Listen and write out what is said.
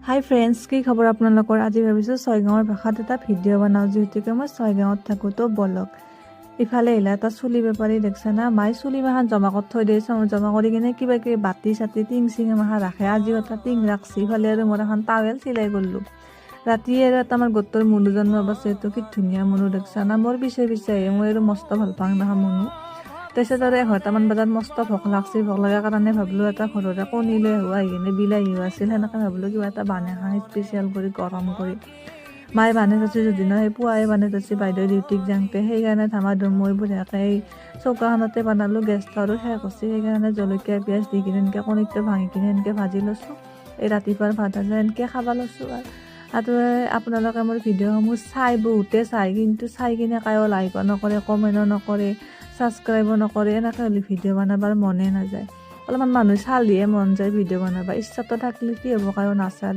হাই friends, কি খবৰ আপোনালোকৰ? আজি ভাবিছোঁ chhaygaon ভাষাত এটা ভিডিঅ' বনাওঁ, যিহেতুকে মই chhaygaonত থাকোঁ। তো বলক ইফালে আহিলে এটা চুলি বেপাৰী দেখছে না, মাই চুলি মাখান জমা কৰি থৈ দিয়ে। জমা কৰি কিনে কিবা কিবি বাতি চাতি টিং চিং মাখা ৰাখে। আজিও এটা টিং ৰাখছি। ইফালে আৰু মোৰ এখন টাৱেল চিলাই কৰিলোঁ। ৰাতি আৰু এটা আমাৰ গোটৰ মনু জন্ম আছে। তো কি ধুনীয়া মনু দেখছা না, মোৰ পিছে পিছে মই আৰু মস্ত ভাল পাওঁ না মনু। তাৰপিছত আৰু 11টামান বজাত মস্ত ভোক লাগছি। ভোক লগাৰ কাৰণে ভাবিলোঁ এটা ঘৰতে কণী লৈ আহোঁ। আহি কিনে বিলাহীও আছিল, সেনেকৈ ভাবিলোঁ কিবা এটা বানে খাওঁ স্পেচিয়েল কৰি গৰম কৰি। মায়ে বানে থৈছে যদি ন, সেই পুৱাই বানে থৈছে বাইদেউ ডিউটিক যাওঁতে। সেইকাৰণে ধামাধুম মই বঢ়িয়াকৈ এই চৌকাখনতে বনালোঁ। গেছটো আৰু শেষ হৈছে, সেইকাৰণে জলকীয়া পিঁয়াজ দি কিনে এনেকৈ কণীটো ভাঙি কিনে এনেকৈ ভাজি লৈছোঁ। এই ৰাতিপুৱাৰ ভাত আছে এনেকৈ খাব লৈছোঁ। আৰু আপোনালোকে মোৰ ভিডিঅ'সমূহ চাই, বহুতে চাই, কিন্তু চাই কিনে কায়ো লাইকো নকৰে, কমেণ্টো নকৰে, ছাবস্ক্ৰাইবো নকৰে। এনেকৈ হ'লে ভিডিঅ' বনাবৰ মনে নাযায়। অলপমান মানুহ চালিহে মন যায় ভিডিঅ' বনাব। ইচ্ছাটো থাকিলে কি হ'ব, কায়ো নাচালে।